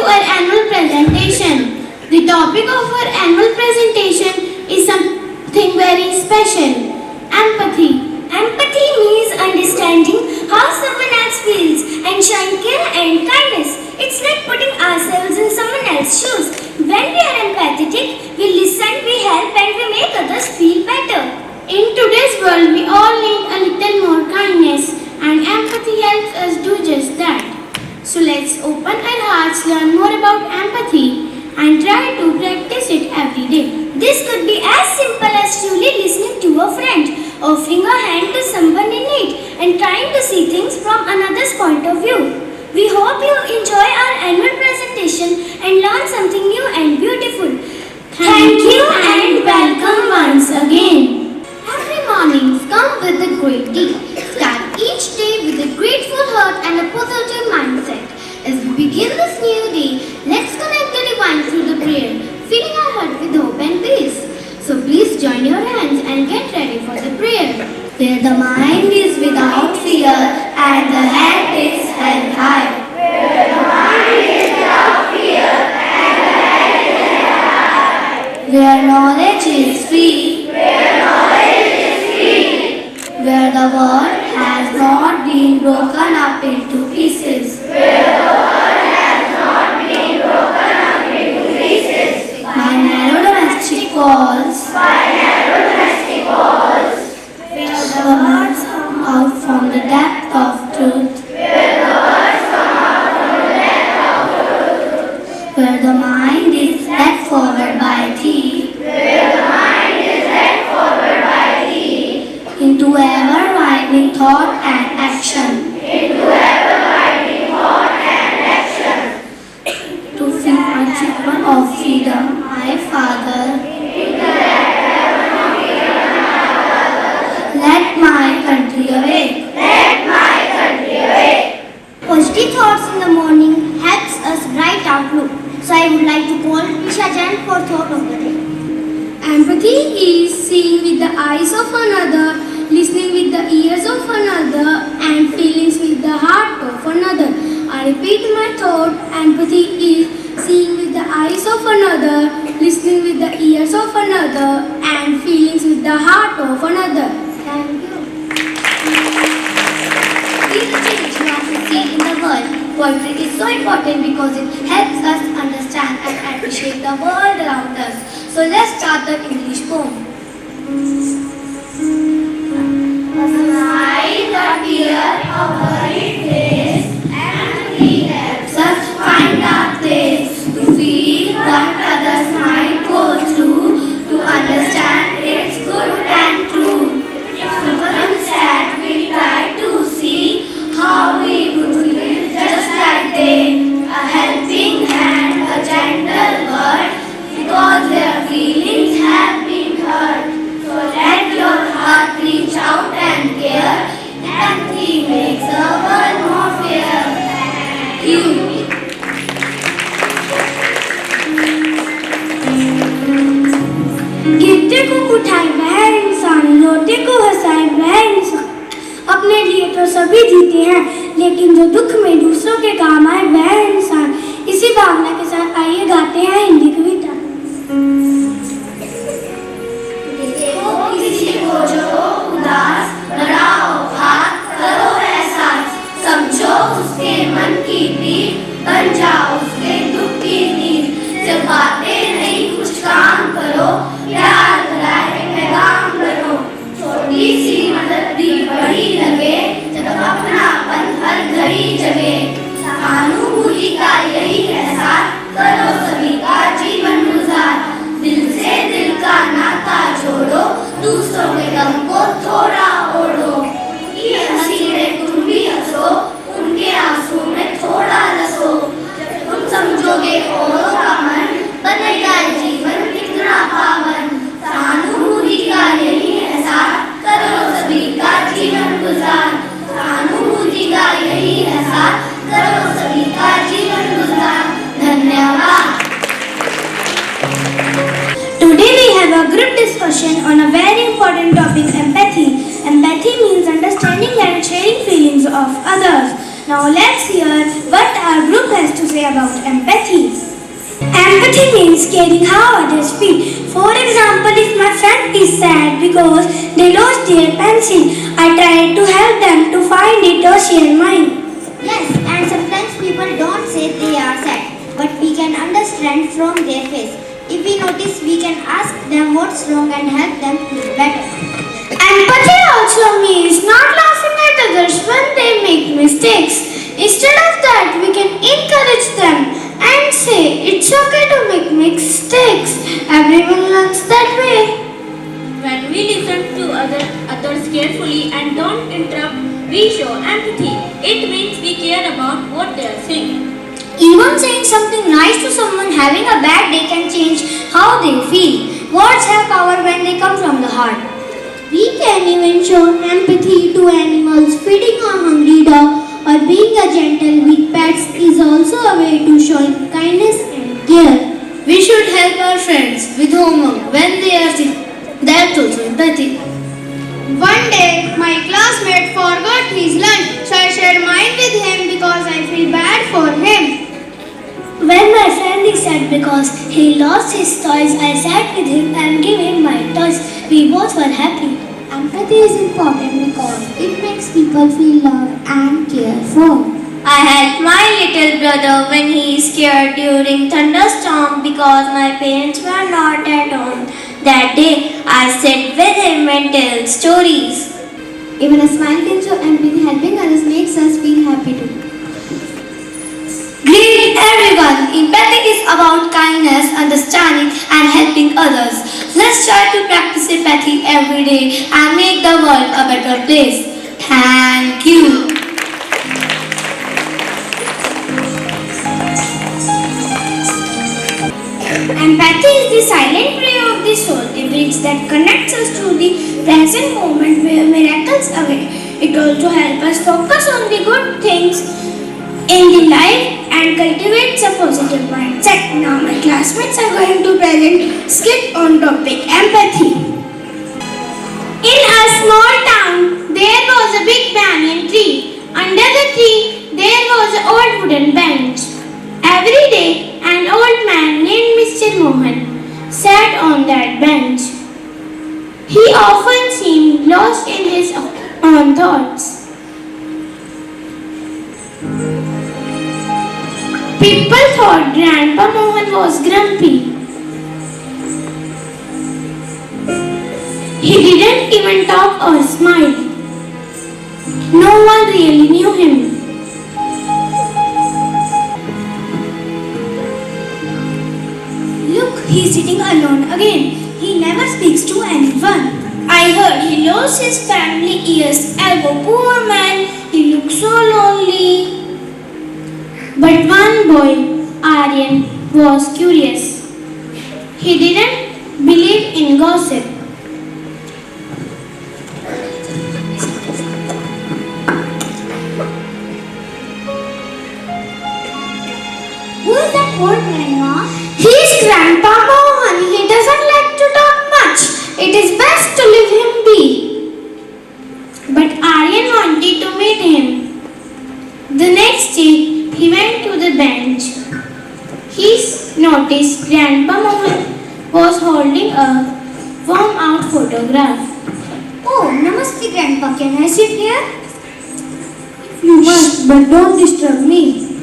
our annual presentation. The topic of our annual presentation is something very special. Empathy. Empathy means understanding how someone else feels and showing care and kindness. It's like putting ourselves in someone else's shoes. When we are empathetic, we listen, we help and we make others feel better. In today's world, we all need a little more kindness and empathy helps us do just that. So let's open our hearts, learn more about empathy and try to practice it every day. This could be as simple as truly listening to a friend, offering a hand to someone in need and trying to see things from another's point of view. We hope you enjoy our annual presentation and learn something new and beautiful. Thank you and welcome once again. Every morning come with a great deed. Start each day with a grateful heart and a positive mindset. As we begin this new day, let's connect the divine through the prayer, filling our heart with hope and peace. So please join your hands and get ready for the prayer. Where the mind is without fear and the head is held high. Where the mind is without fear and the head is held high. Where knowledge is free. Where knowledge is free. Where the world has not been broken up into pieces. Where the world has not been broken up into pieces. By narrow domestic walls. By narrow domestic walls. Where the words come out from the depth of truth. Where the words come out from the depth of truth. Where the mind is led forward by thee. Where the mind is led forward by thee. Into ever-widening thought and action. Into ever-widening thought and action. To feed my children of freedom, my Father. Let my country awake. Let my country awake. Positive thoughts in the morning helps us bright outlook. So I would like to call Nisha Jain for thought of the day. Empathy is seeing with the eyes of another, listening with the ears of another, and feelings with the heart of another. I repeat my thought. Empathy is seeing with the eyes of another, listening with the ears of another, and feelings with the heart of another. Thank you. Be the change you want to see in the world. Poetry is so important because it helps us understand and appreciate the world around us. So let's start the English poem. Aside the tear of hurried face, empathy helps us find our place, to feel what others might go through, to understand it's good and true. Instead, we try to see how we would feel just like they, a helping hand, a gentle word, because their feelings have been hurt. So let your heart reach out and care. Empathy makes the world more fair. Thank you. गिरते को उठाए वह इंसान, रोते को हंसाए वह इंसान। अपने लिए तो सभी जीते हैं, लेकिन जो दुख में दूसरों के काम आए वह इंसान। इसी भावना के साथ आइए गाते हैं हिंदी कविता। देखो किसी को जो उदास, बढ़ाओ हाथ, करो एहसास, समझो उसके मन की पीड़, बन जाओ उसके दुख की नींद। जब बातें नहीं कुछ काम करो, प्यार भराए पैगाम करो, छोटी सी मदद भी बड़ी लगे, जब अपनापन हर घड़ी जगे। सहानुभूति का यही एहसास, करो सभी का जीवन गुजार। दिल से दिल का नाता जोड़ो, दूसरों के गम को थोड़ा ओढ़ो। ये हंसी में तुम भी हंसो, उनके आंसू में थोड़ा रसो। तुम समझोगे औरों का मन, बनेगा जीवन कितना पावन। सहानुभूति का यही एहसास, करो सभी का जीवन गुजार। सहानुभूति का यही एहसास, करो सभी का जीवन गुजार। धन्यवाद। Today we have a group discussion on a very important topic, empathy. Empathy means understanding and sharing feelings of others. Now let's hear what our group has to say about empathy. Empathy means caring how others feel. For example, if my friend is sad because they lost their pencil, I try to help them to find it or share mine. Yes, and sometimes people don't say they are sad, but we can understand from their face. If we notice, we can ask them what's wrong and help them feel better. Empathy also means not laughing at others when they make mistakes. Instead of that, we can encourage them and say it's okay to make mistakes. Everyone learns that way. When we listen to others carefully and don't interrupt, we show empathy. It means we care about what they are saying. Even saying something nice to someone having a bad day can change how they feel. Words have power when they come from the heart. We can even show empathy to animals. Feeding a hungry dog or being a gentle with pets is also a way to show kindness and care. We should help our friends with homework when they are sick. That's also empathy. One day, my classmate forgot his lunch, so I shared mine with him because I feel bad for him. When my friend is sad because he lost his toys, I sat with him and gave him my toys. We both were happy. Empathy is important because it makes people feel loved and cared for. I helped my little brother when he is scared during thunderstorm because my parents were not at home. That day, I sat with him and told stories. Even a smile can show empathy. Helping others makes us feel happy too. Greet everyone! Empathy is about kindness, understanding and helping others. Let's try to practice empathy every day and make the world a better place. Thank you. Empathy is the silent prayer of the soul, a bridge that connects us to the present moment where miracles await. It also helps us focus on the good things in the life and cultivates a positive mindset. Now my classmates are going to present skit on topic empathy. In a small town, there was a big banyan tree. Under the tree, there was an old wooden bench. Every day, an old man named Mr. Mohan sat on that bench. He often seemed lost in his own thoughts. People thought Grandpa Mohan was grumpy. He didn't even talk or smile. No one really knew him. Look, he's sitting alone again. He never speaks to anyone. I heard he lost his family years ago. Poor man, he looks so lonely. But one boy, Aryan, was curious. He didn't believe in gossip. Who is that old man, Ma? He's Grandpa Mohan. He doesn't like to talk much. It is best to leave him be. But Aryan wanted to meet him. The next day, he went to the bench. He noticed Grandpa Mohan was holding a worn-out photograph. Oh, Namaste, Grandpa. Can I sit here? You must, but don't disturb me.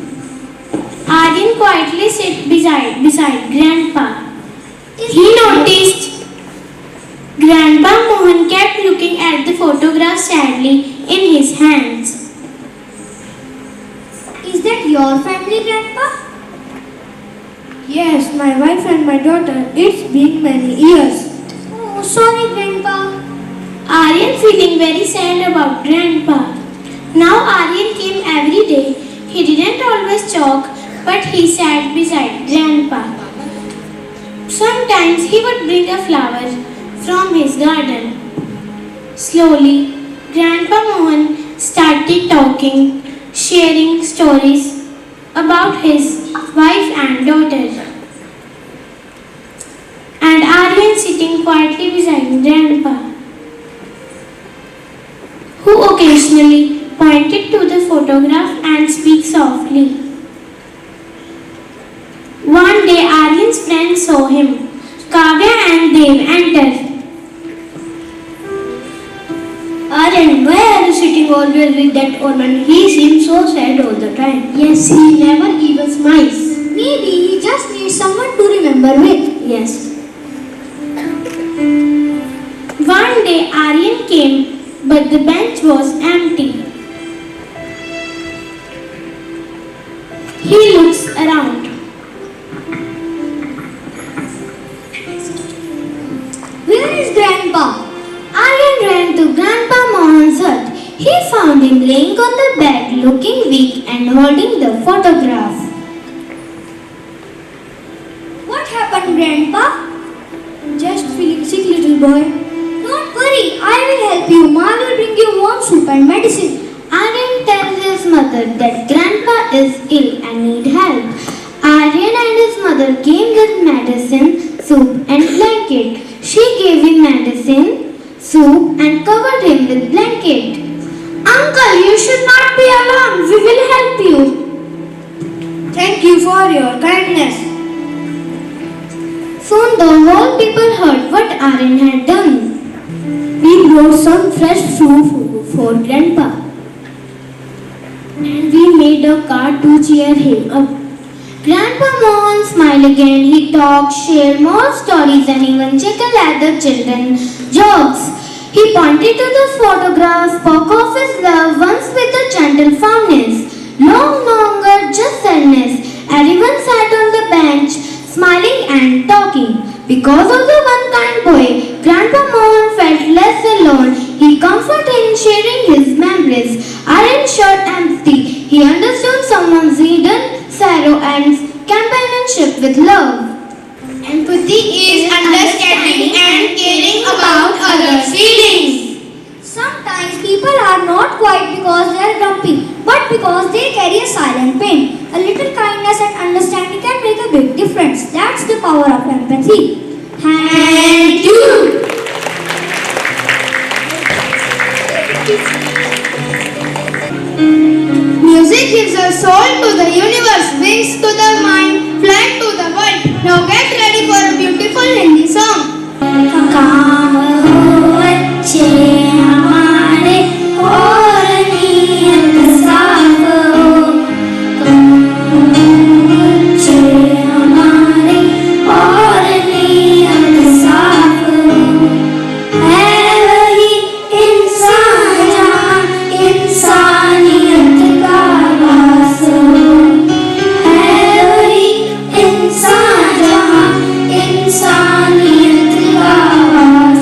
Aryan quietly sat beside Grandpa. He noticed Grandpa Mohan kept looking at the photograph sadly in his hands. Is that your family, Grandpa? Yes, my wife and my daughter. It's been many years. Oh, sorry, Grandpa. Aryan feeling very sad about Grandpa. Now Aryan came every day. He didn't always talk, but he sat beside Grandpa. Sometimes he would bring a flower from his garden. Slowly, Grandpa Mohan started talking, sharing stories about his wife and daughter. And Aryan sitting quietly beside Grandpa, who occasionally pointed to the photograph and speak softly. One day Aryan's friends saw him. Kavya and Dev entered. Aryan, why are you sitting always with that old man? He seems so sad all the time. Yes, he never even smiles. Maybe he just needs someone to remember with. Yes. One day Aryan came, but the bench was empty. He looks around. Where is Grandpa? Aryan ran to Grandpa Mohan's hut. He found him laying on the bed, looking weak and holding the photograph. What happened, Grandpa? Just feeling sick, little boy. Don't worry, I will help you. Ma will bring you warm soup and medicine. Aryan tells his mother that Grandpa is ill and need help. Aryan and his mother came with medicine, soup and blanket. She gave him medicine, soup and covered him with blanket. Uncle, you should not be alarmed. We will help you. Thank you for your kindness. Soon the whole people heard what Aryan had done. We brought some fresh soup for Grandpa. And we made a card to cheer him up. Grandpa Mohan smiled again. He talked, shared more stories and even chuckled at the children's jokes. He pointed to the photograph, spoke of his loved ones with a gentle fondness. No longer just sadness. Everyone sat on the bench, smiling and talking. Because of the one kind boy, Grandpa Mohan felt less alone. He comforted in sharing his memories. Aryan showed empathy. He understood someone's hidden sorrow and companionship with love. Empathy is understanding and caring about others' feelings. Sometimes people are not quiet because they are grumpy, but because they carry a silent pain. A little kindness and understanding can make a big difference. That's the power of empathy. Thank you. Music gives a soul to the universe, wings to the mind, flight to the world. Now get ready for a beautiful Hindi song. काम हो अच्छे हमारे और नीयत साफ हो काम हो अच्छे हमारे और नीयत साफ हो है वही इंसान जहाँ इंसानियत का वास हो है वही इंसान जहाँ इंसानियत का वास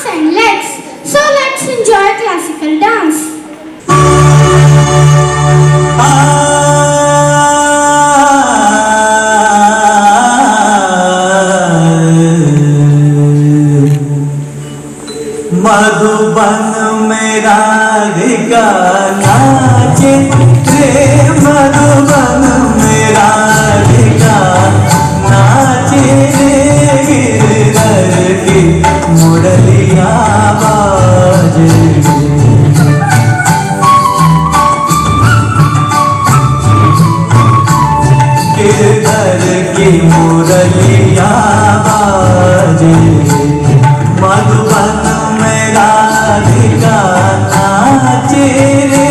arms and legs. So let's enjoy classical dance. Madhuban में राधिका नाचे रे, मधुबन में राधिका नाचे रे, गिरधर की मुरलिया बाजे। गिरधर की मुरलिया बाजे, मधुबन में राधिका नाचे रे।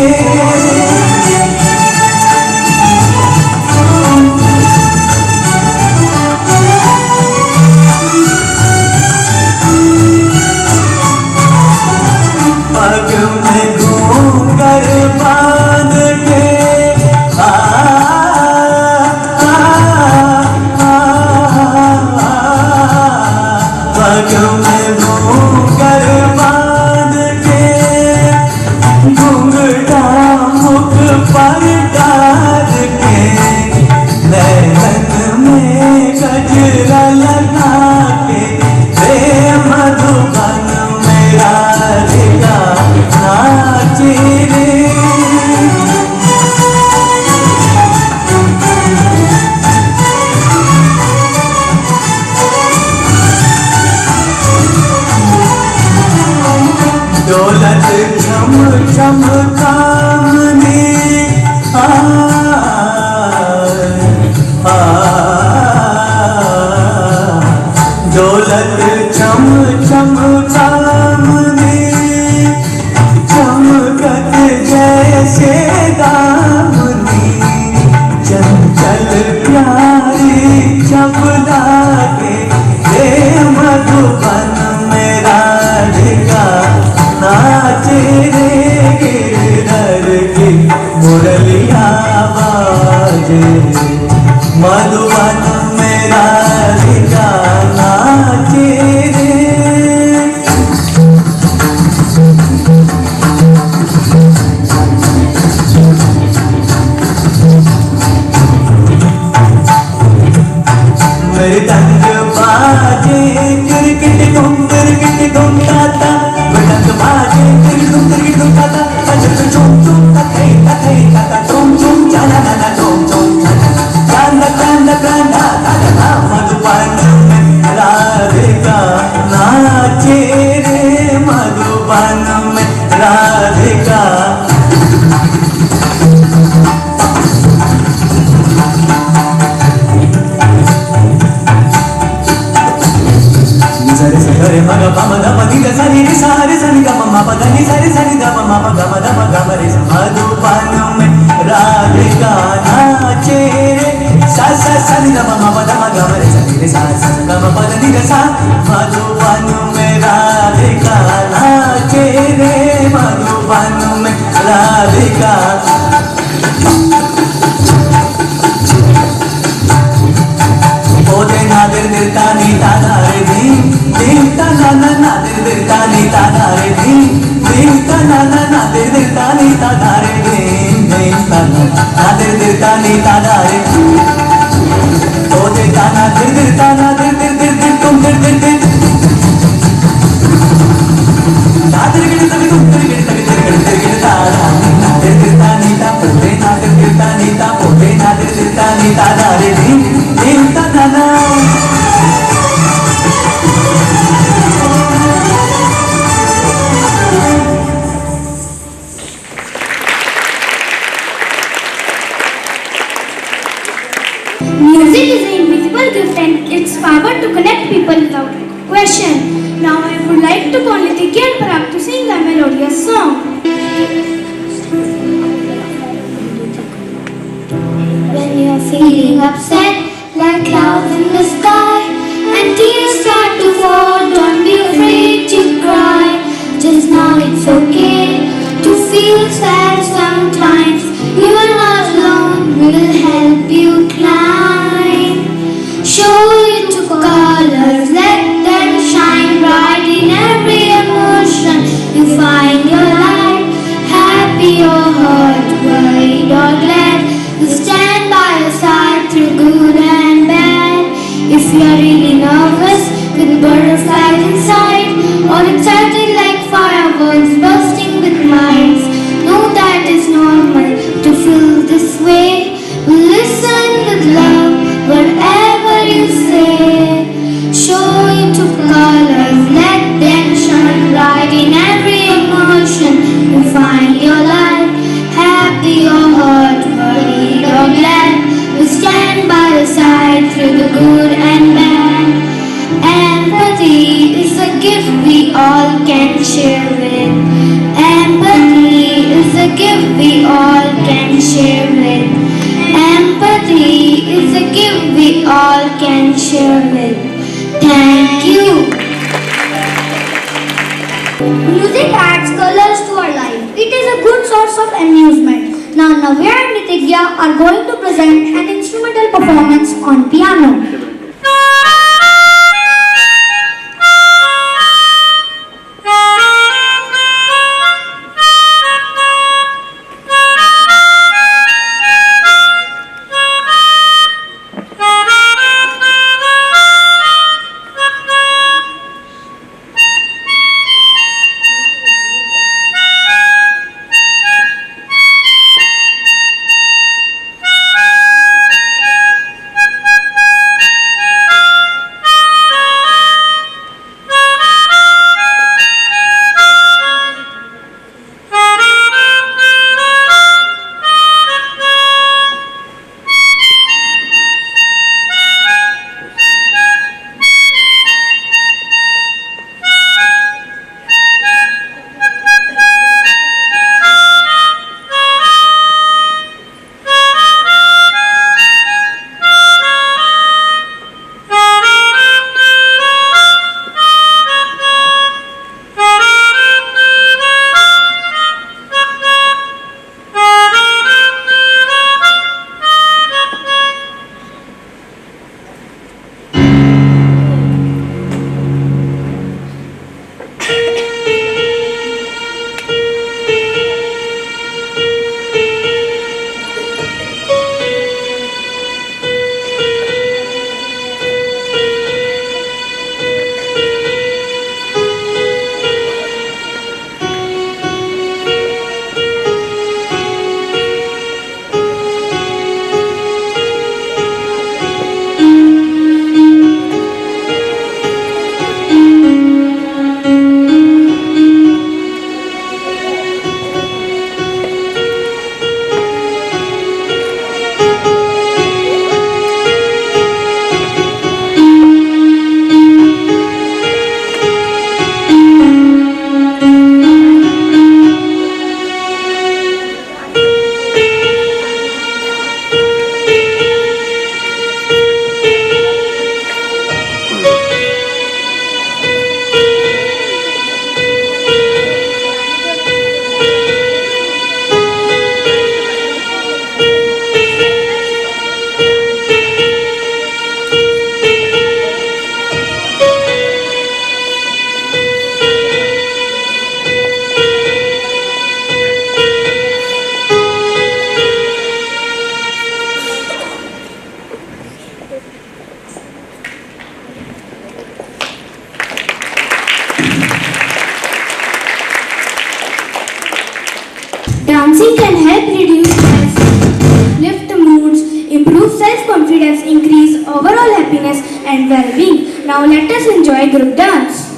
पग में घूंघट बांध के पग में घूंघट बांध के, घूंघटा मुख पर डाल के, नैन में गजरा लगा के, रे मधुबन में राधिका नाचे रे। दौलत छम छम कामनी दौलत छम छम कामनी, चमकत जैसे दामनी, चंचल प्यारी चपला के, रे मधुबन में राधिका नाचे रे, गिरधर की मुरलिया बाजे, मधुबन में राधिका नाचे रे। मृदंग बाजे गिरगिट गुम ताता, मृदंग बाजे गिरगिट गुम ताता, अजब चुम चुम तथे तथे तथा चुम चुम चला ना चुम चुम चला गाना गाना गाना गाना। मधुबन में राधिका नाचे रे, मधुबन में राधिका। सरे सरे मग पम ध प ध सनि रे सारे सनि ग म प ध नि सरे सनि ध म प ग म ध म ग म रे। मधुबन में राधिका नाचे रे, सा सा सनि ध म प ध म ग म रे सनि रे सा सा ग म प ध नि ग सा। मधुबन में राधिका नाचे रे, मधुबन में राधिका। पोते नादिर दिलता नीता धारे दी, दिलता नाना नादिर दिलता नीता धारे दी, दिलता नाना नादिर दिलता नीता धारे दी, दिलता नादिर दिलता नीता धारे। पोते ताना दिल दिलता नादिर दिल दिल दिल तुम दिल दिल दिल, नादिर गिर तक तुम दिल गिर तक दिल गिर दिल गिर तारा, नादिर दिलता नीता पोते नादिर दिलता नीता, पोते नादिर दिलता नीता धारे दी, दिलता नाना। Music is an invisible gift and its power to connect people without question. Now I would like to call Nitiki and Parag to sing a melodious song. When you're feeling upset, like clouds in the sky, and tears start to fall, don't be afraid to cry. Just know it's okay to feel sad sometimes. You are not alone, we'll help you climb. Show it to colors, let them shine bright in every Empathy is a gift we all can share with. Empathy is a gift we all can share with. Empathy is a gift we all can share with. Thank you. Music adds colors to our life. It is a good source of amusement. Now Navya and Nitigya are going to present an instrumental performance on piano. Dancing can help reduce stress, lift moods, improve self-confidence, increase overall happiness and well-being. Now let us enjoy group dance.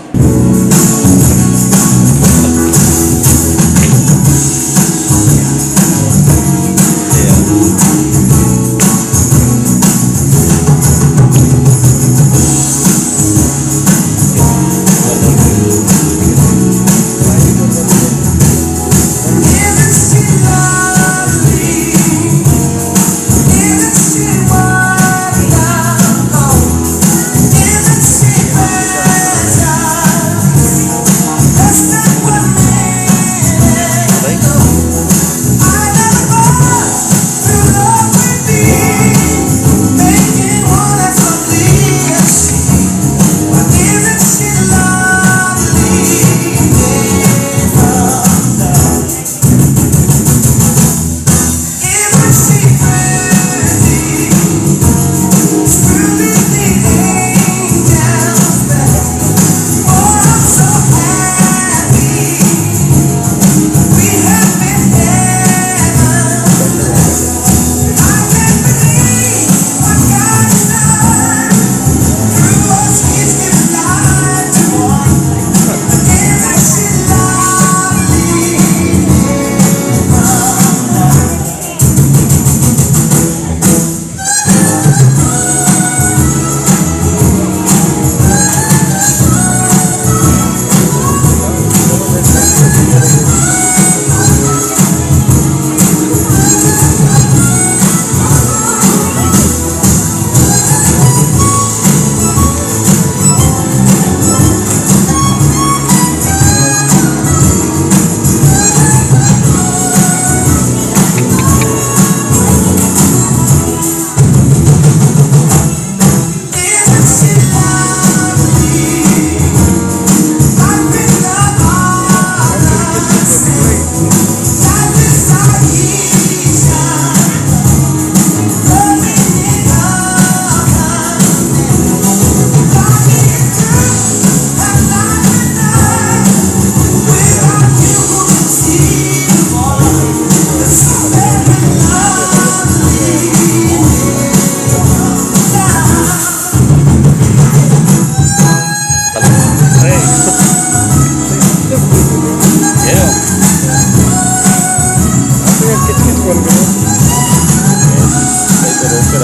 Isn't she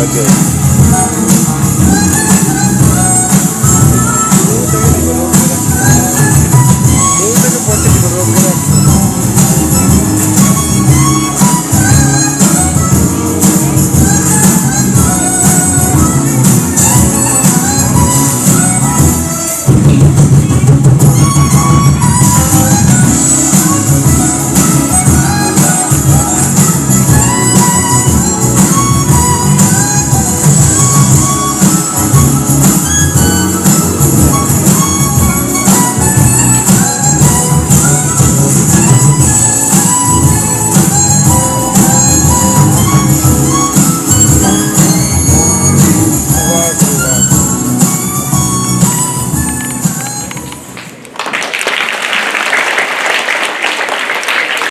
Sriganganagar.